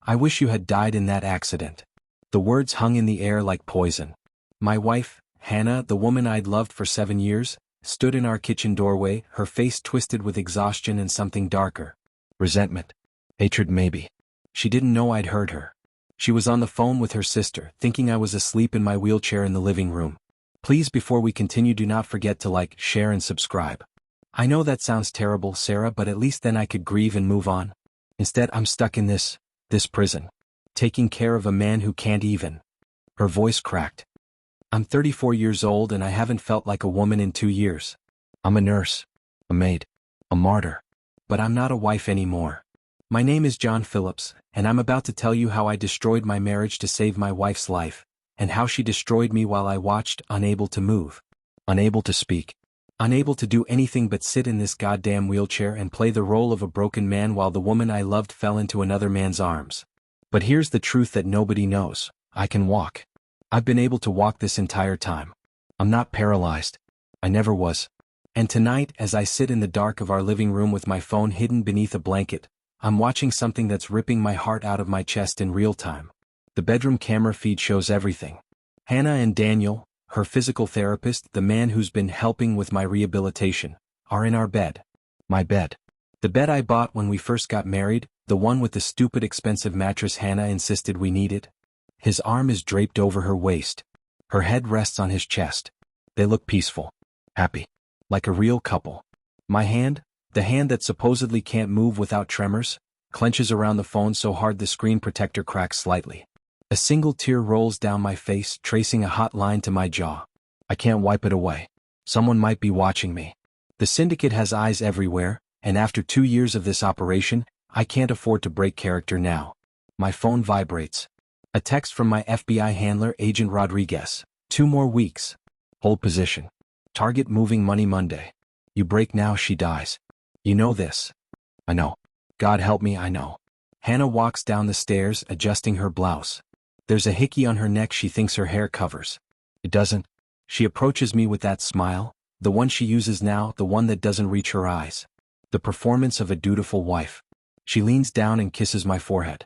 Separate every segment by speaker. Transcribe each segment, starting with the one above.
Speaker 1: I wish you had died in that accident. The words hung in the air like poison. My wife, Hannah, the woman I'd loved for 7 years, stood in our kitchen doorway, her face twisted with exhaustion and something darker. Resentment. Hatred maybe. She didn't know I'd heard her. She was on the phone with her sister, thinking I was asleep in my wheelchair in the living room. Please, before we continue, do not forget to like, share and subscribe. I know that sounds terrible, Sarah, but at least then I could grieve and move on. Instead, I'm stuck in this prison. Taking care of a man who can't even. Her voice cracked. I'm 34 years old and I haven't felt like a woman in 2 years. I'm a nurse, a maid, a martyr. But I'm not a wife anymore. My name is John Phillips, and I'm about to tell you how I destroyed my marriage to save my wife's life, and how she destroyed me while I watched, unable to move, unable to speak, unable to do anything but sit in this goddamn wheelchair and play the role of a broken man while the woman I loved fell into another man's arms. But here's the truth that nobody knows. I can walk. I've been able to walk this entire time. I'm not paralyzed. I never was. And tonight, as I sit in the dark of our living room with my phone hidden beneath a blanket, I'm watching something that's ripping my heart out of my chest in real time. The bedroom camera feed shows everything. Hannah and Daniel, her physical therapist, the man who's been helping with my rehabilitation, are in our bed. My bed. The bed I bought when we first got married, the one with the stupid expensive mattress Hannah insisted we needed. His arm is draped over her waist. Her head rests on his chest. They look peaceful. Happy. Like a real couple. My hand, the hand that supposedly can't move without tremors, clenches around the phone so hard the screen protector cracks slightly. A single tear rolls down my face, tracing a hot line to my jaw. I can't wipe it away. Someone might be watching me. The syndicate has eyes everywhere, and after 2 years of this operation, I can't afford to break character now. My phone vibrates. A text from my FBI handler, Agent Rodriguez. 2 more weeks. Hold position. Target moving money Monday. You break now, she dies. You know this. I know. God help me, I know. Hannah walks down the stairs, adjusting her blouse. There's a hickey on her neck she thinks her hair covers. It doesn't. She approaches me with that smile, the one she uses now, the one that doesn't reach her eyes. The performance of a dutiful wife. She leans down and kisses my forehead.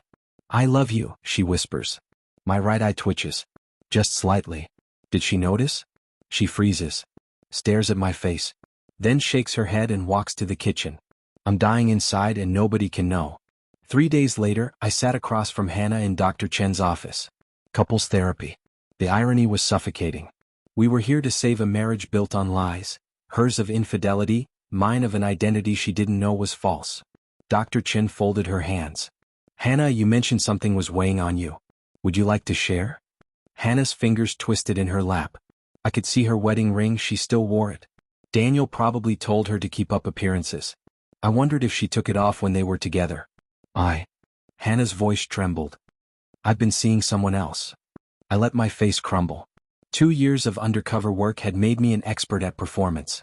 Speaker 1: I love you, she whispers. My right eye twitches. Just slightly. Did she notice? She freezes. Stares at my face. Then shakes her head and walks to the kitchen. I'm dying inside and nobody can know. 3 days later, I sat across from Hannah in Dr. Chen's office. Couples therapy. The irony was suffocating. We were here to save a marriage built on lies, hers of infidelity, mine of an identity she didn't know was false. Dr. Chen folded her hands. Hannah, you mentioned something was weighing on you. Would you like to share? Hannah's fingers twisted in her lap. I could see her wedding ring, she still wore it. Daniel probably told her to keep up appearances. I wondered if she took it off when they were together. Hannah's voice trembled. I've been seeing someone else. I let my face crumble. 2 years of undercover work had made me an expert at performance.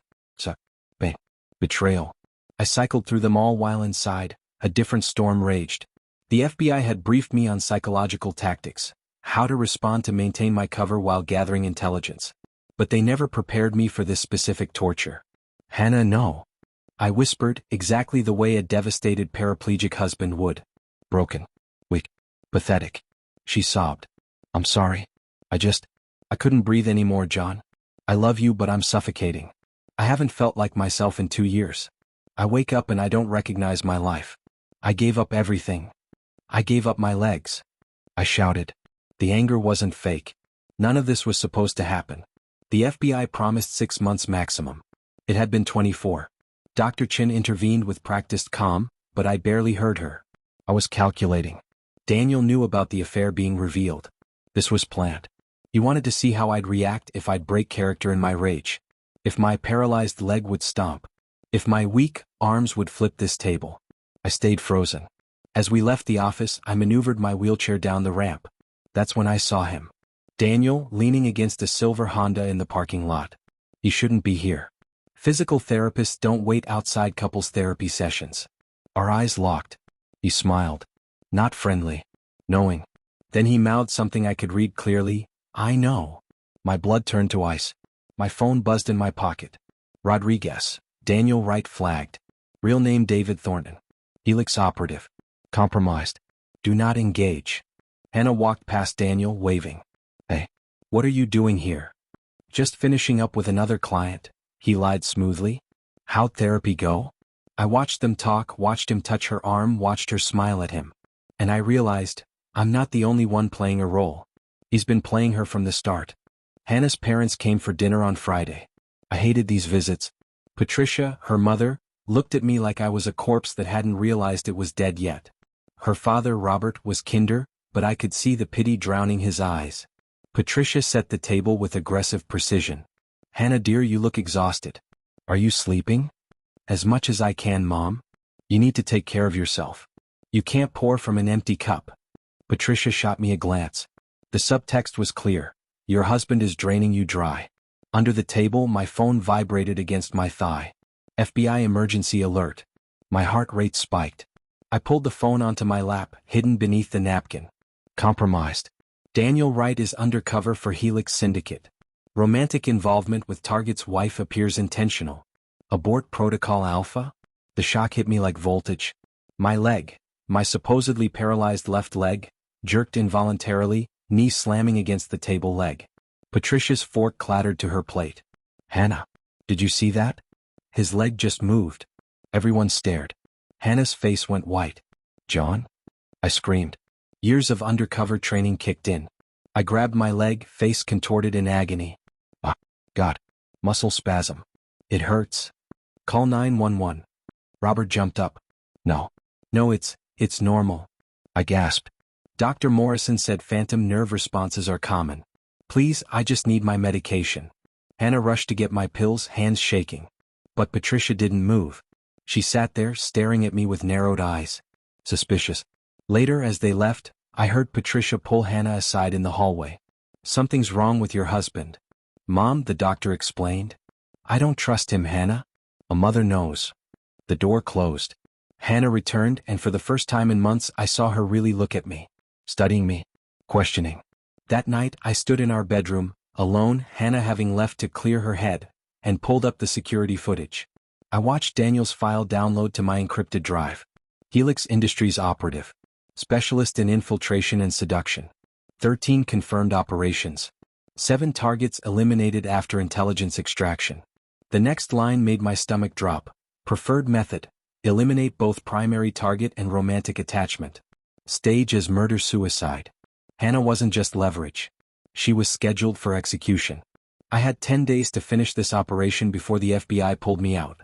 Speaker 1: Betrayal. I cycled through them all while inside, a different storm raged. The FBI had briefed me on psychological tactics, how to respond to maintain my cover while gathering intelligence. But they never prepared me for this specific torture. Hannah, no. I whispered, exactly the way a devastated paraplegic husband would. Broken. Weak. Pathetic. She sobbed. I'm sorry. I couldn't breathe anymore, John. I love you, but I'm suffocating. I haven't felt like myself in 2 years. I wake up and I don't recognize my life. I gave up everything. I gave up my legs. I shouted. The anger wasn't fake. None of this was supposed to happen. The FBI promised 6 months maximum. It had been 24. Dr. Chin intervened with practiced calm, but I barely heard her. I was calculating. Daniel knew about the affair being revealed. This was planned. He wanted to see how I'd react if I'd break character in my rage. If my paralyzed leg would stomp. If my weak arms would flip this table. I stayed frozen. As we left the office, I maneuvered my wheelchair down the ramp. That's when I saw him. Daniel, leaning against a silver Honda in the parking lot. He shouldn't be here. Physical therapists don't wait outside couples therapy sessions. Our eyes locked. He smiled. Not friendly. Knowing. Then he mouthed something I could read clearly. I know. My blood turned to ice. My phone buzzed in my pocket. Rodriguez. Daniel Wright flagged. Real name David Thornton. Helix operative. Compromised. Do not engage. Hannah walked past Daniel, waving. Hey, what are you doing here? Just finishing up with another client, he lied smoothly. How'd therapy go? I watched them talk, watched him touch her arm, watched her smile at him. And I realized, I'm not the only one playing a role. He's been playing her from the start. Hannah's parents came for dinner on Friday. I hated these visits. Patricia, her mother, looked at me like I was a corpse that hadn't realized it was dead yet. Her father, Robert, was kinder, but I could see the pity drowning his eyes. Patricia set the table with aggressive precision. Hannah dear, you look exhausted. Are you sleeping? As much as I can, Mom. You need to take care of yourself. You can't pour from an empty cup. Patricia shot me a glance. The subtext was clear. Your husband is draining you dry. Under the table, my phone vibrated against my thigh. FBI emergency alert. My heart rate spiked. I pulled the phone onto my lap, hidden beneath the napkin. Compromised. Daniel Wright is undercover for Helix Syndicate. Romantic involvement with target's wife appears intentional. Abort Protocol Alpha? The shock hit me like voltage. My leg, my supposedly paralyzed left leg, jerked involuntarily, knee slamming against the table leg. Patricia's fork clattered to her plate. Hannah, did you see that? His leg just moved. Everyone stared. Hannah's face went white. John? I screamed. Years of undercover training kicked in. I grabbed my leg, face contorted in agony. Ah, God. Muscle spasm. It hurts. Call 911. Robert jumped up. No, it's normal. I gasped. Dr. Morrison said phantom nerve responses are common. Please, I just need my medication. Hannah rushed to get my pills, hands shaking. But Patricia didn't move. She sat there, staring at me with narrowed eyes. Suspicious. Later, as they left, I heard Patricia pull Hannah aside in the hallway. Something's wrong with your husband. Mom, the doctor explained. I don't trust him, Hannah. A mother knows. The door closed. Hannah returned, and for the first time in months I saw her really look at me. Studying me. Questioning. That night I stood in our bedroom, alone, Hannah having left to clear her head, and pulled up the security footage. I watched Daniel's file download to my encrypted drive. Helix Industries operative. Specialist in infiltration and seduction. 13 confirmed operations. 7 targets eliminated after intelligence extraction. The next line made my stomach drop. Preferred method. Eliminate both primary target and romantic attachment. Stage as murder-suicide. Hannah wasn't just leverage. She was scheduled for execution. I had 10 days to finish this operation before the FBI pulled me out.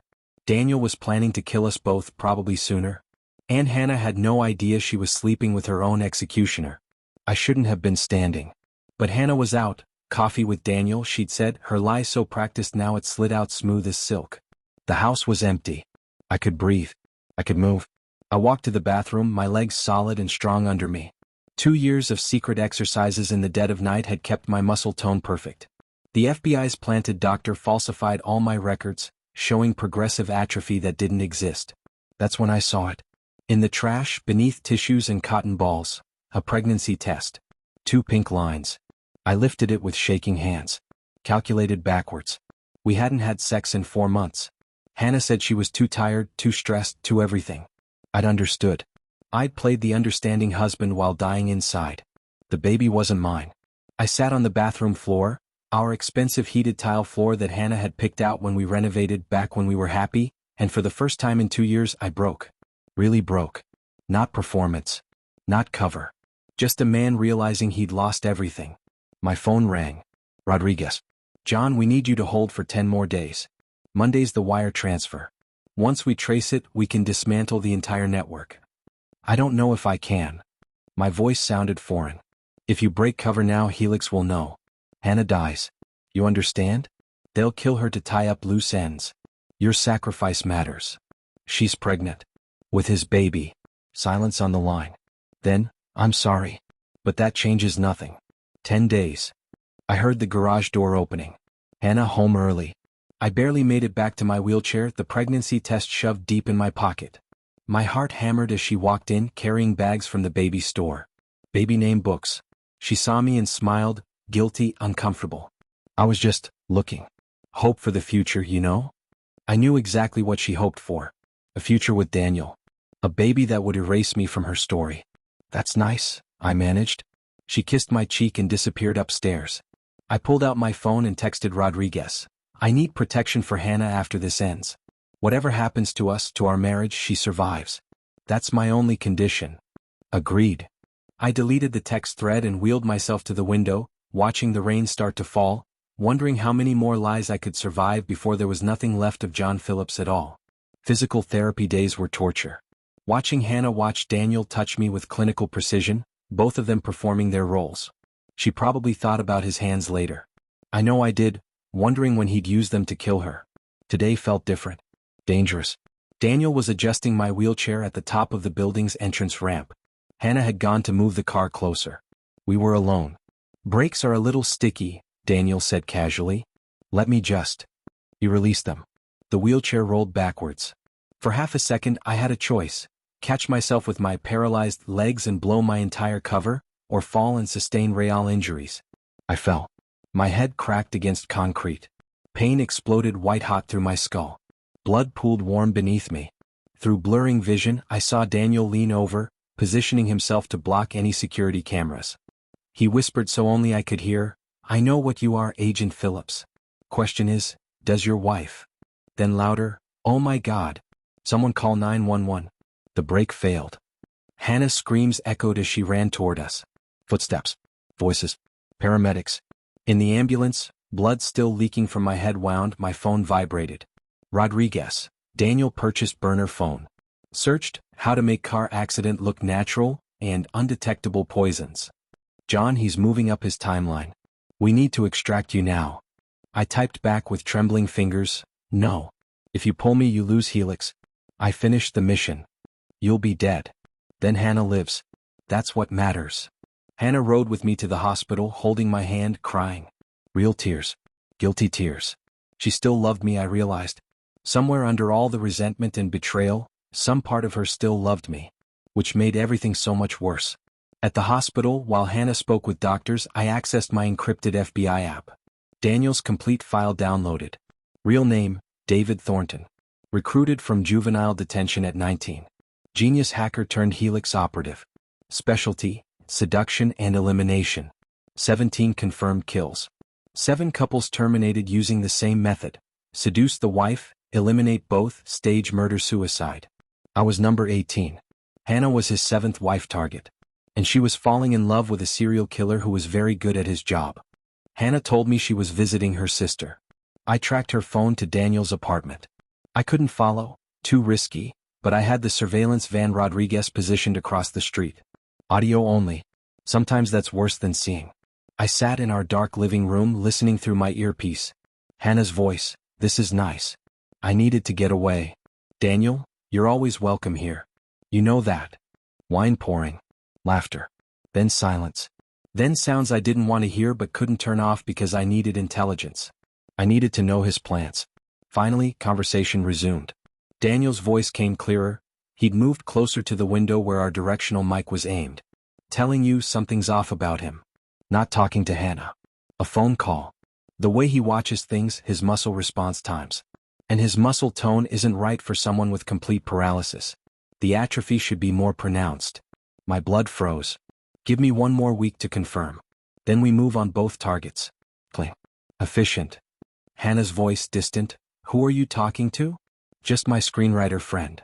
Speaker 1: Daniel was planning to kill us both, probably sooner. And Hannah had no idea she was sleeping with her own executioner. I shouldn't have been standing. But Hannah was out. Coffee with Daniel, she'd said, her lie so practiced now it slid out smooth as silk. The house was empty. I could breathe. I could move. I walked to the bathroom, my legs solid and strong under me. 2 years of secret exercises in the dead of night had kept my muscle tone perfect. The FBI's planted doctor falsified all my records, showing progressive atrophy that didn't exist. That's when I saw it. In the trash, beneath tissues and cotton balls, a pregnancy test. 2 pink lines. I lifted it with shaking hands. Calculated backwards. We hadn't had sex in 4 months. Hannah said she was too tired, too stressed, too everything. I'd understood. I'd played the understanding husband while dying inside. The baby wasn't mine. I sat on the bathroom floor, our expensive heated tile floor that Hannah had picked out when we renovated back when we were happy, and for the first time in 2 years I broke. Really broke. Not performance. Not cover. Just a man realizing he'd lost everything. My phone rang. Rodriguez. John, we need you to hold for 10 more days. Monday's the wire transfer. Once we trace it, we can dismantle the entire network. I don't know if I can. My voice sounded foreign. If you break cover now, Helix will know. Hannah dies. You understand? They'll kill her to tie up loose ends. Your sacrifice matters. She's pregnant. With his baby. Silence on the line. Then, I'm sorry. But that changes nothing. 10 days. I heard the garage door opening. Hannah home early. I barely made it back to my wheelchair, the pregnancy test shoved deep in my pocket. My heart hammered as she walked in, carrying bags from the baby store. Baby name books. She saw me and smiled, guilty, uncomfortable. I was just looking. Hope for the future, you know? I knew exactly what she hoped for. A future with Daniel. A baby that would erase me from her story. That's nice, I managed. She kissed my cheek and disappeared upstairs. I pulled out my phone and texted Rodriguez. I need protection for Hannah after this ends. Whatever happens to us, to our marriage, she survives. That's my only condition. Agreed. I deleted the text thread and wheeled myself to the window, watching the rain start to fall, wondering how many more lies I could survive before there was nothing left of John Phillips at all. Physical therapy days were torture. Watching Hannah watch Daniel touch me with clinical precision, both of them performing their roles. She probably thought about his hands later. I know I did, wondering when he'd use them to kill her. Today felt different. Dangerous. Daniel was adjusting my wheelchair at the top of the building's entrance ramp. Hannah had gone to move the car closer. We were alone. Brakes are a little sticky, Daniel said casually. Let me just. He released them. The wheelchair rolled backwards. For half a second I had a choice: catch myself with my paralyzed legs and blow my entire cover, or fall and sustain real injuries. I fell. My head cracked against concrete. Pain exploded white-hot through my skull. Blood pooled warm beneath me. Through blurring vision I saw Daniel lean over, positioning himself to block any security cameras. He whispered so only I could hear, "I know what you are, Agent Phillips. Question is, does your wife?" Then louder, "Oh my God. Someone call 911. The brake failed." Hannah's screams echoed as she ran toward us. Footsteps. Voices. Paramedics. In the ambulance, blood still leaking from my head wound, my phone vibrated. Rodriguez. Daniel purchased burner phone. Searched, how to make car accident look natural, and undetectable poisons. John, he's moving up his timeline. We need to extract you now. I typed back with trembling fingers, no. If you pull me you lose Helix. I finished the mission. You'll be dead. Then Hannah lives. That's what matters. Hannah rode with me to the hospital, holding my hand, crying. Real tears. Guilty tears. She still loved me, I realized. Somewhere under all the resentment and betrayal, some part of her still loved me. Which made everything so much worse. At the hospital, while Hannah spoke with doctors, I accessed my encrypted FBI app. Daniel's complete file downloaded. Real name, David Thornton. Recruited from juvenile detention at 19. Genius hacker turned Helix operative. Specialty, seduction and elimination. 17 confirmed kills. 7 couples terminated using the same method. Seduce the wife, eliminate both, stage murder-suicide. I was number 18. Hannah was his 7th wife target. And she was falling in love with a serial killer who was very good at his job. Hannah told me she was visiting her sister. I tracked her phone to Daniel's apartment. I couldn't follow, too risky, but I had the surveillance van Rodriguez positioned across the street. Audio only. Sometimes that's worse than seeing. I sat in our dark living room listening through my earpiece. Hannah's voice, "This is nice. I needed to get away. Daniel, you're always welcome here. You know that." Wine pouring. Laughter. Then silence. Then sounds I didn't want to hear but couldn't turn off because I needed intelligence. I needed to know his plans. Finally, conversation resumed. Daniel's voice came clearer. He'd moved closer to the window where our directional mic was aimed. "Telling you something's off about him. Not talking to Hannah. A phone call. The way he watches things, his muscle response times. And his muscle tone isn't right for someone with complete paralysis. The atrophy should be more pronounced." My blood froze. "Give me 1 more week to confirm. Then we move on both targets." Cling. Efficient. Hannah's voice distant. "Who are you talking to?" "Just my screenwriter friend."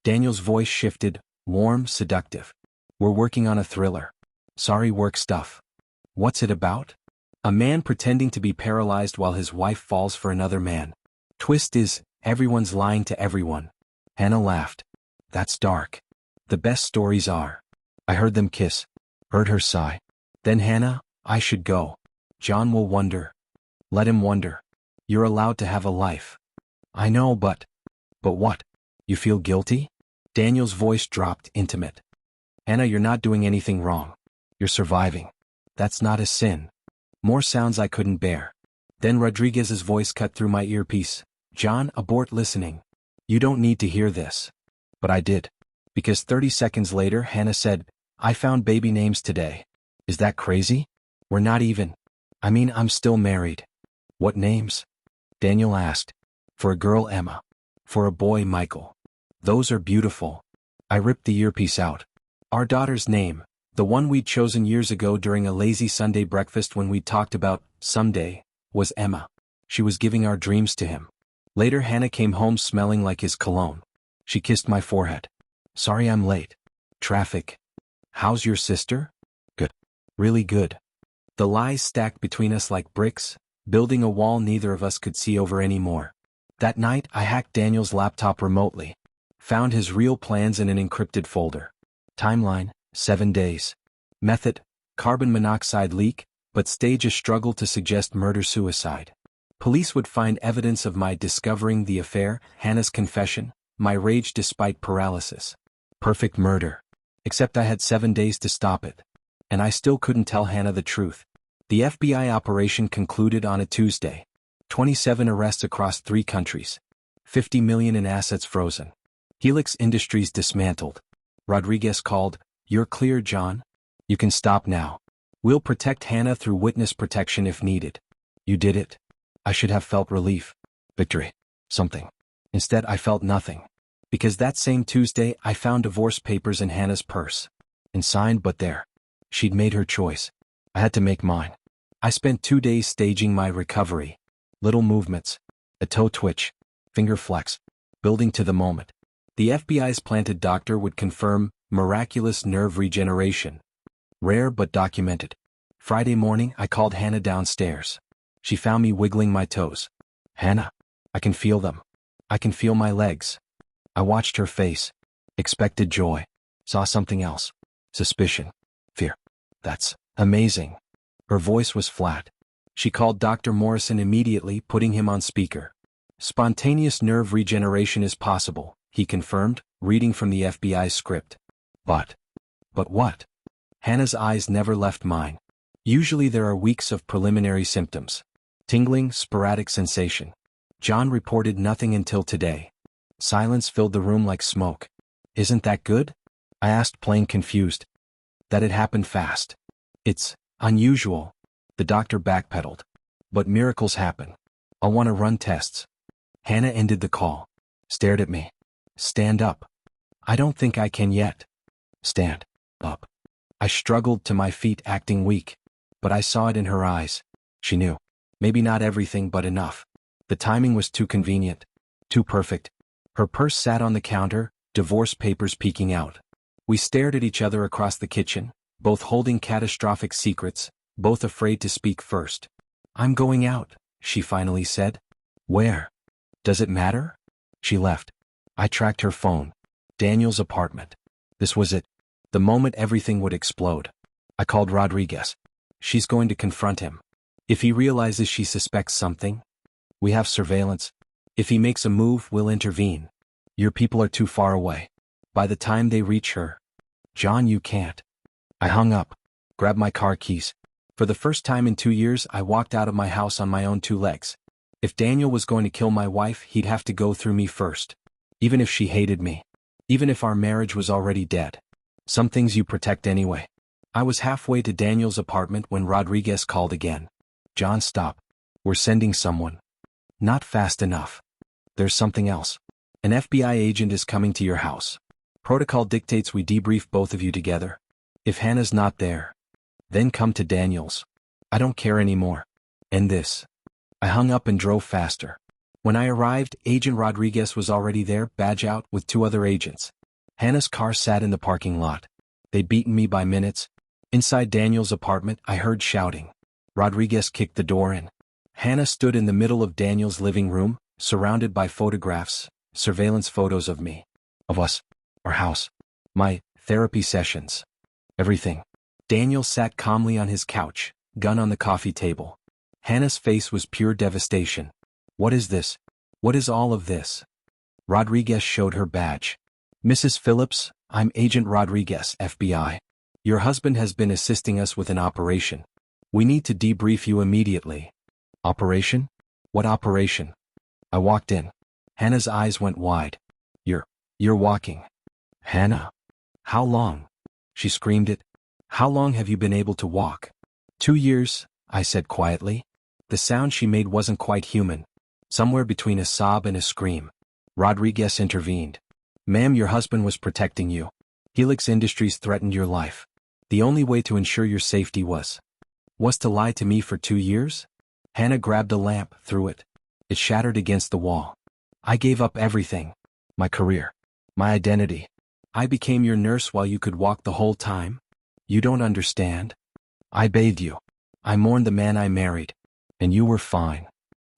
Speaker 1: Daniel's voice shifted, warm, seductive. "We're working on a thriller. Sorry work stuff." "What's it about?" "A man pretending to be paralyzed while his wife falls for another man. Twist is, everyone's lying to everyone." Hannah laughed. "That's dark. The best stories are." I heard them kiss. Heard her sigh. Then Hannah, "I should go. John will wonder." "Let him wonder. You're allowed to have a life." "I know, but..." "But what? You feel guilty?" Daniel's voice dropped, intimate. "Hannah, you're not doing anything wrong. You're surviving. That's not a sin." More sounds I couldn't bear. Then Rodriguez's voice cut through my earpiece. "John, abort listening. You don't need to hear this." But I did. Because 30 seconds later Hannah said, "I found baby names today." "Is that crazy?" "We're not even. I mean, I'm still married." "What names?" Daniel asked. "For a girl, Emma. For a boy, Michael." "Those are beautiful." I ripped the earpiece out. Our daughter's name, the one we'd chosen years ago during a lazy Sunday breakfast when we talked about someday, was Emma. She was giving our dreams to him. Later Hannah came home smelling like his cologne. She kissed my forehead. Sorry I'm late. Traffic. How's your sister? Good. Really good. The lies stacked between us like bricks, building a wall neither of us could see over anymore. That night I hacked Daniel's laptop remotely. Found his real plans in an encrypted folder. Timeline, 7 days. Method, carbon monoxide leak, but stage a struggle to suggest murder-suicide. Police would find evidence of my discovering the affair, Hannah's confession, my rage despite paralysis. Perfect murder. Except I had 7 days to stop it. And I still couldn't tell Hannah the truth. The FBI operation concluded on a Tuesday. 27 arrests across 3 countries. 50 million in assets frozen. Helix Industries dismantled. Rodriguez called, "You're clear, John. You can stop now. We'll protect Hannah through witness protection if needed." You did it. I should have felt relief. Victory. Something. Instead I felt nothing. Because that same Tuesday I found divorce papers in Hannah's purse. Unsigned but there. She'd made her choice. I had to make mine. I spent 2 days staging my recovery. Little movements. A toe twitch. Finger flex. Building to the moment. The FBI's planted doctor would confirm miraculous nerve regeneration. Rare but documented. Friday morning I called Hannah downstairs. She found me wiggling my toes. "Hannah, I can feel them. I can feel my legs." I watched her face. Expected joy. Saw something else. Suspicion. Fear. "That's amazing." Her voice was flat. She called Dr. Morrison immediately, putting him on speaker. "Spontaneous nerve regeneration is possible," he confirmed, reading from the FBI script. But what? Hannah's eyes never left mine. Usually there are weeks of preliminary symptoms. Tingling, sporadic sensation. John reported nothing until today. Silence filled the room like smoke. "Isn't that good?" I asked, plain confused. "That it happened fast. It's unusual." The doctor backpedaled. "But miracles happen. I'll want to run tests." Hannah ended the call. Stared at me. "Stand up." "I don't think I can yet." "Stand up." I struggled to my feet, acting weak. But I saw it in her eyes. She knew. Maybe not everything, but enough. The timing was too convenient. Too perfect. Her purse sat on the counter, divorce papers peeking out. We stared at each other across the kitchen, both holding catastrophic secrets, both afraid to speak first. "I'm going out," she finally said. "Where? Does it matter?" She left. I tracked her phone. Daniel's apartment. This was it. The moment everything would explode. I called Rodriguez. She's going to confront him. If he realizes she suspects something, we have surveillance. If he makes a move, we'll intervene. Your people are too far away. By the time they reach her, John, you can't. I hung up, grabbed my car keys. For the first time in 2 years, I walked out of my house on my own 2 legs. If Daniel was going to kill my wife, he'd have to go through me first. Even if she hated me. Even if our marriage was already dead. Some things you protect anyway. I was halfway to Daniel's apartment when Rodriguez called again. "John, stop. We're sending someone." "Not fast enough. There's something else. An FBI agent is coming to your house. Protocol dictates we debrief both of you together. If Hannah's not there, then come to Daniel's. I don't care anymore. End this." I hung up and drove faster. When I arrived, Agent Rodriguez was already there, badge out, with 2 other agents. Hannah's car sat in the parking lot. They'd beaten me by minutes. Inside Daniel's apartment, I heard shouting. Rodriguez kicked the door in. Hannah stood in the middle of Daniel's living room, surrounded by photographs, surveillance photos of me, of us, our house, my therapy sessions, everything. Daniel sat calmly on his couch, gun on the coffee table. Hannah's face was pure devastation. "What is this? What is all of this?" Rodriguez showed her badge. "Mrs. Phillips, I'm Agent Rodriguez, FBI. Your husband has been assisting us with an operation. We need to debrief you immediately." "Operation? What operation?" I walked in. Hannah's eyes went wide. You're walking." "Hannah. How long?" She screamed it. "How long have you been able to walk?" 2 years, I said quietly. The sound she made wasn't quite human. Somewhere between a sob and a scream. Rodriguez intervened. "Ma'am, your husband was protecting you. Helix Industries threatened your life. The only way to ensure your safety was to lie to me for 2 years? Hannah grabbed a lamp, threw it. It shattered against the wall. I gave up everything. My career. My identity. I became your nurse while you could walk the whole time. You don't understand. I bathed you. I mourned the man I married. And you were fine.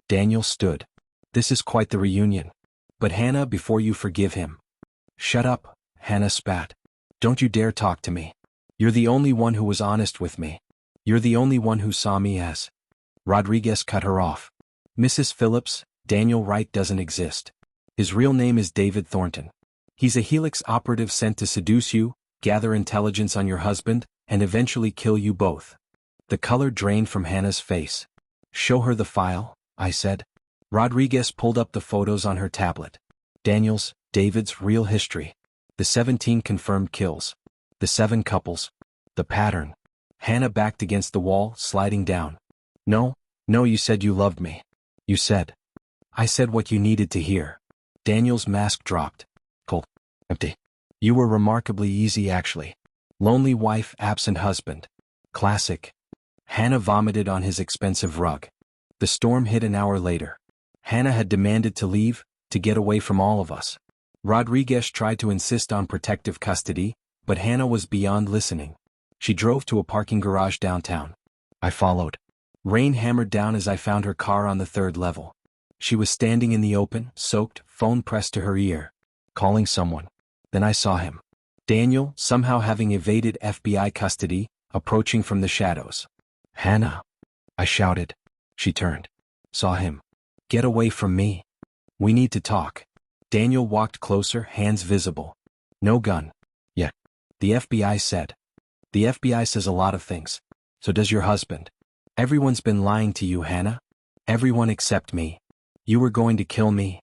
Speaker 1: Daniel stood. This is quite the reunion. But Hannah, before you forgive him. Shut up, Hannah spat. Don't you dare talk to me. You're the only one who was honest with me. You're the only one who saw me as. Rodriguez cut her off. Mrs. Phillips, Daniel Wright doesn't exist. His real name is David Thornton. He's a Helix operative sent to seduce you, gather intelligence on your husband, and eventually kill you both. The color drained from Hannah's face. Show her the file, I said. Rodriguez pulled up the photos on her tablet. Daniel's, David's real history. The 17 confirmed kills. The 7 couples. The pattern. Hannah backed against the wall, sliding down. No, you said you loved me. You said. I said what you needed to hear. Daniel's mask dropped. Cold. Empty. You were remarkably easy actually. Lonely wife, absent husband. Classic. Hannah vomited on his expensive rug. The storm hit an hour later. Hannah had demanded to leave, to get away from all of us. Rodriguez tried to insist on protective custody, but Hannah was beyond listening. She drove to a parking garage downtown. I followed. Rain hammered down as I found her car on the 3rd level. She was standing in the open, soaked, phone pressed to her ear. Calling someone. Then I saw him. Daniel, somehow having evaded FBI custody, approaching from the shadows. Hannah. I shouted. She turned. Saw him. Get away from me. We need to talk. Daniel walked closer, hands visible. No gun. Yet. The FBI said. The FBI says a lot of things. So does your husband. Everyone's been lying to you, Hannah. Everyone except me. You were going to kill me.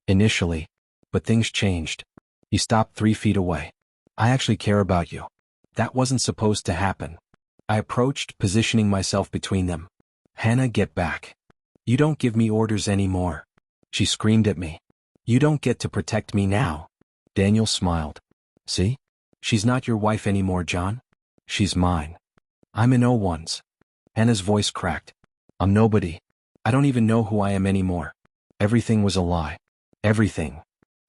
Speaker 1: Initially. But things changed. You stopped 3 feet away. I actually care about you. That wasn't supposed to happen. I approached, positioning myself between them. Hannah, get back. You don't give me orders anymore. She screamed at me. You don't get to protect me now. Daniel smiled. See? She's not your wife anymore, John. She's mine. I'm in O1's. Hannah's voice cracked. I'm nobody. I don't even know who I am anymore. Everything was a lie. Everything.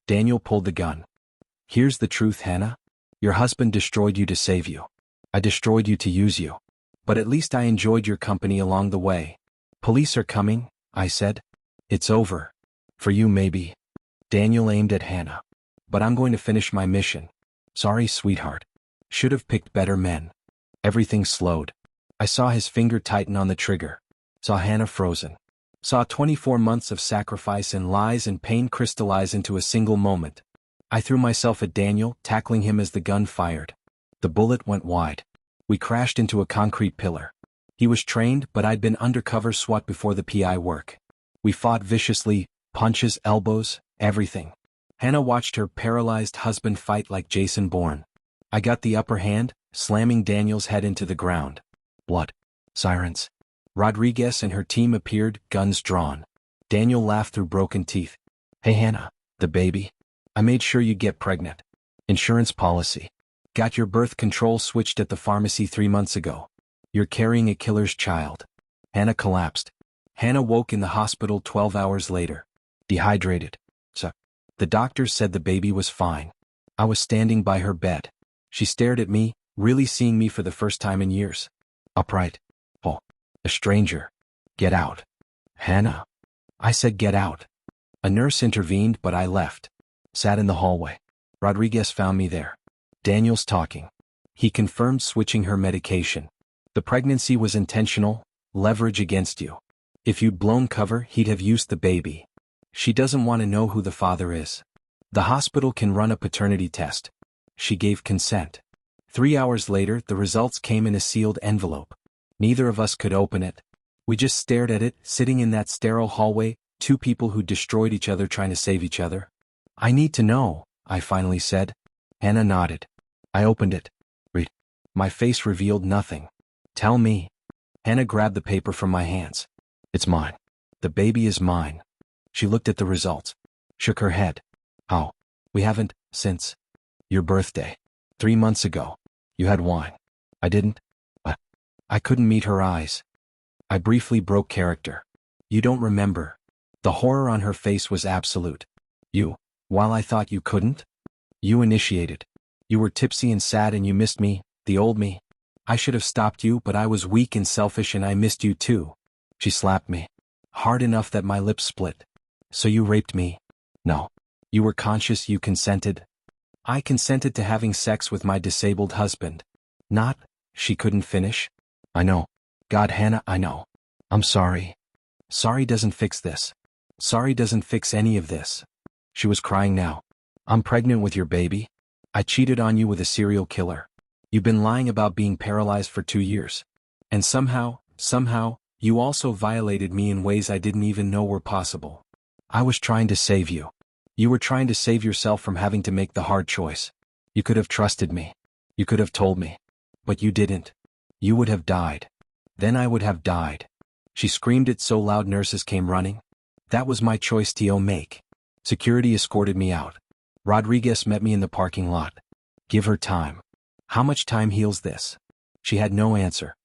Speaker 1: Daniel pulled the gun. Here's the truth, Hannah. Your husband destroyed you to save you. I destroyed you to use you. But at least I enjoyed your company along the way. Police are coming, I said. It's over. For you, maybe. Daniel aimed at Hannah. But I'm going to finish my mission. Sorry, sweetheart. Should have picked better men. Everything slowed. I saw his finger tighten on the trigger. Saw Hannah frozen. Saw 24 months of sacrifice and lies and pain crystallize into a single moment. I threw myself at Daniel, tackling him as the gun fired. The bullet went wide. We crashed into a concrete pillar. He was trained, but I'd been undercover SWAT before the PI work. We fought viciously, punches, elbows, everything. Hannah watched her paralyzed husband fight like Jason Bourne. I got the upper hand, slamming Daniel's head into the ground. Blood. Sirens. Rodriguez and her team appeared, guns drawn. Daniel laughed through broken teeth. Hey Hannah, the baby. I made sure you get pregnant. Insurance policy. Got your birth control switched at the pharmacy 3 months ago. You're carrying a killer's child. Hannah collapsed. Hannah woke in the hospital 12 hours later. Dehydrated. So, the doctors said the baby was fine. I was standing by her bed. She stared at me, really seeing me for the first time in years. Upright. Oh, a stranger. Get out. Hannah. I said get out. A nurse intervened, but I left. Sat in the hallway. Rodriguez found me there. Daniel's talking. He confirmed switching her medication. The pregnancy was intentional, leverage against you. If you'd blown cover, he'd have used the baby. She doesn't want to know who the father is. The hospital can run a paternity test. She gave consent. 3 hours later, the results came in a sealed envelope. Neither of us could open it. We just stared at it, sitting in that sterile hallway, 2 people who destroyed each other trying to save each other. I need to know, I finally said. Hannah nodded. I opened it. Read. My face revealed nothing. Tell me. Hannah grabbed the paper from my hands. It's mine. The baby is mine. She looked at the results. Shook her head. How? We haven't, since your birthday. 3 months ago. You had wine. I didn't. But I couldn't meet her eyes. I briefly broke character. You don't remember. The horror on her face was absolute. While I thought you couldn't? You initiated. You were tipsy and sad and you missed me, the old me. I should have stopped you, but I was weak and selfish and I missed you too. She slapped me. Hard enough that my lips split. So you raped me? No. You were conscious, you consented. I consented to having sex with my disabled husband. Not, she couldn't finish. I know. God, Hannah, I know. I'm sorry. Sorry doesn't fix this. Sorry doesn't fix any of this. She was crying now. I'm pregnant with your baby. I cheated on you with a serial killer. You've been lying about being paralyzed for 2 years. And somehow, you also violated me in ways I didn't even know were possible. I was trying to save you. You were trying to save yourself from having to make the hard choice. You could have trusted me. You could have told me. But you didn't. You would have died. Then I would have died. She screamed it so loud nurses came running. That was my choice to make. Security escorted me out. Rodriguez met me in the parking lot. Give her time. How much time heals this? She had no answer.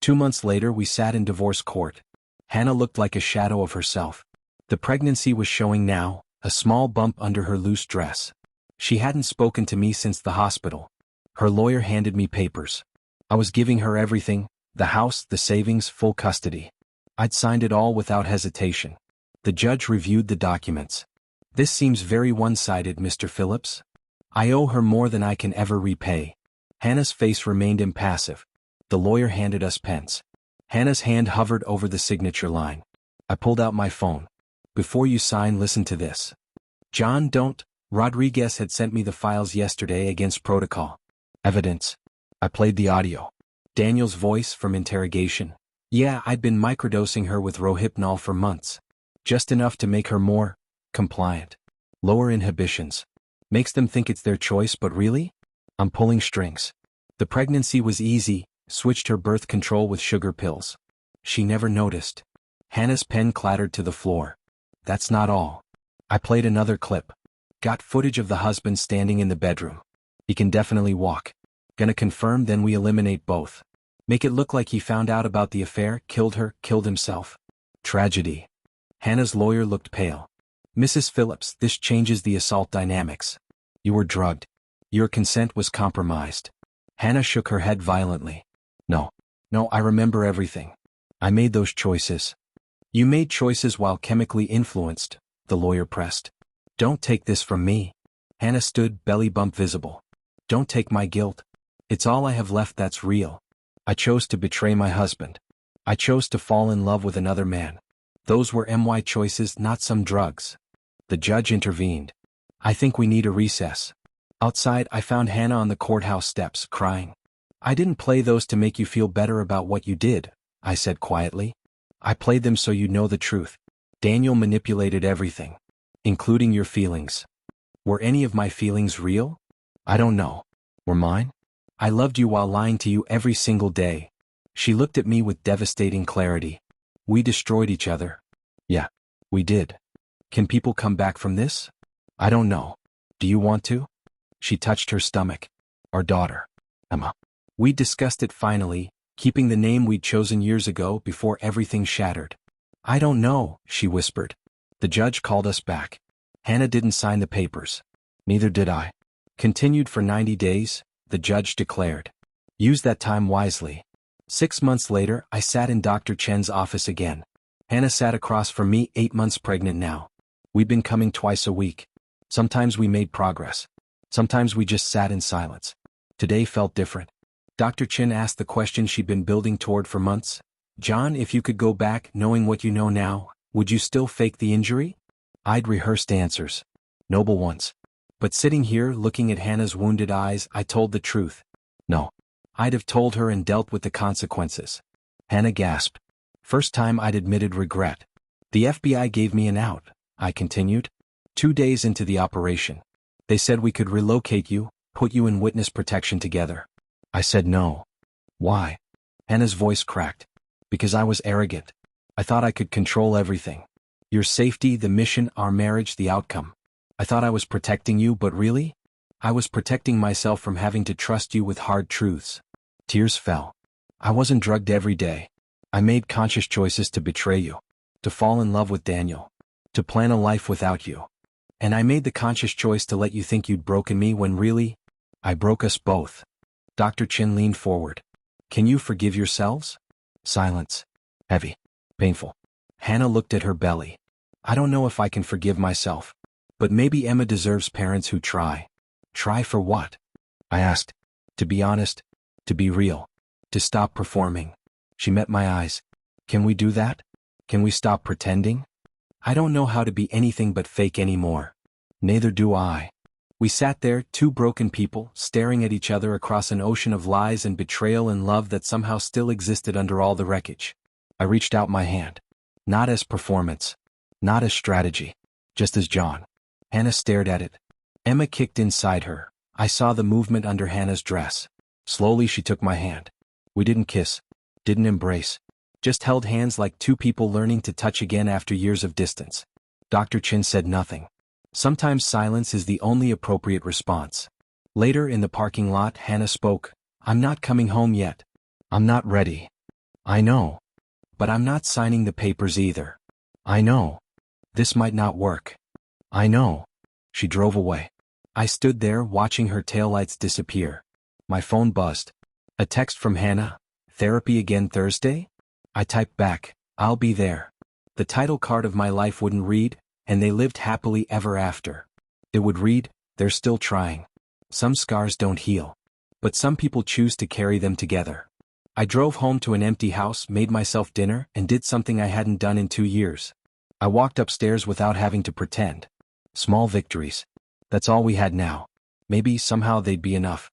Speaker 1: 2 months later we sat in divorce court. Hannah looked like a shadow of herself. The pregnancy was showing now, a small bump under her loose dress. She hadn't spoken to me since the hospital. Her lawyer handed me papers. I was giving her everything, the house, the savings, full custody. I'd signed it all without hesitation. The judge reviewed the documents. This seems very one-sided, Mr. Phillips. I owe her more than I can ever repay. Hannah's face remained impassive. The lawyer handed us pens. Hannah's hand hovered over the signature line. I pulled out my phone. Before you sign, listen to this. John, don't. Rodriguez had sent me the files yesterday against protocol. Evidence. I played the audio. Daniel's voice from interrogation. Yeah, I'd been microdosing her with Rohypnol for months. Just enough to make her more compliant. Lower inhibitions. Makes them think it's their choice, but really? I'm pulling strings. The pregnancy was easy, switched her birth control with sugar pills. She never noticed. Hannah's pen clattered to the floor. That's not all. I played another clip. Got footage of the husband standing in the bedroom. He can definitely walk. Gonna confirm, then we eliminate both. Make it look like he found out about the affair, killed her, killed himself. Tragedy. Hannah's lawyer looked pale. Mrs. Phillips, this changes the assault dynamics. You were drugged. Your consent was compromised. Hannah shook her head violently. No, I remember everything. I made those choices. You made choices while chemically influenced, the lawyer pressed. Don't take this from me. Hannah stood, belly bump visible. Don't take my guilt. It's all I have left that's real. I chose to betray my husband. I chose to fall in love with another man. Those were my choices, not some drugs. The judge intervened. I think we need a recess. Outside, I found Hannah on the courthouse steps, crying. I didn't play those to make you feel better about what you did, I said quietly. I played them so you know the truth. Daniel manipulated everything, including your feelings. Were any of my feelings real? I don't know. Were mine? I loved you while lying to you every single day. She looked at me with devastating clarity. We destroyed each other. Yeah, we did. Can people come back from this? I don't know. Do you want to? She touched her stomach. Our daughter, Emma. We discussed it finally, keeping the name we'd chosen years ago before everything shattered. I don't know, she whispered. The judge called us back. Hannah didn't sign the papers. Neither did I. Continued for 90 days, the judge declared. Use that time wisely. 6 months later, I sat in Dr. Chen's office again. Hannah sat across from me, 8 months pregnant now. We'd been coming twice a week. Sometimes we made progress. Sometimes we just sat in silence. Today felt different. Dr. Chen asked the question she'd been building toward for months. John, if you could go back, knowing what you know now, would you still fake the injury? I'd rehearsed answers. Noble ones. But sitting here, looking at Hannah's wounded eyes, I told the truth. No. I'd have told her and dealt with the consequences. Hannah gasped. First time I'd admitted regret. The FBI gave me an out, I continued. 2 days into the operation. They said we could relocate you, put you in witness protection together. I said no. Why? Hannah's voice cracked. Because I was arrogant. I thought I could control everything. Your safety, the mission, our marriage, the outcome. I thought I was protecting you, but really? I was protecting myself from having to trust you with hard truths. Tears fell. I wasn't drugged every day. I made conscious choices to betray you, to fall in love with Daniel, to plan a life without you. And I made the conscious choice to let you think you'd broken me when really, I broke us both. Dr. Chin leaned forward. Can you forgive yourselves? Silence. Heavy. Painful. Hannah looked at her belly. I don't know if I can forgive myself. But maybe Emma deserves parents who try. Try for what? I asked. To be honest. To be real. To stop performing. She met my eyes. Can we do that? Can we stop pretending? I don't know how to be anything but fake anymore. Neither do I. We sat there, two broken people, staring at each other across an ocean of lies and betrayal and love that somehow still existed under all the wreckage. I reached out my hand. Not as performance. Not as strategy. Just as John. Hannah stared at it. Emma kicked inside her. I saw the movement under Hannah's dress. Slowly she took my hand. We didn't kiss. Didn't embrace. Just held hands like two people learning to touch again after years of distance. Dr. Chin said nothing. Sometimes silence is the only appropriate response. Later in the parking lot, Hannah spoke. I'm not coming home yet. I'm not ready. I know. But I'm not signing the papers either. I know. This might not work. I know. She drove away. I stood there watching her taillights disappear. My phone buzzed. A text from Hannah. Therapy again Thursday? I typed back, I'll be there. The title card of my life wouldn't read, and they lived happily ever after. It would read, they're still trying. Some scars don't heal. But some people choose to carry them together. I drove home to an empty house, made myself dinner, and did something I hadn't done in 2 years. I walked upstairs without having to pretend. Small victories. That's all we had now. Maybe somehow they'd be enough.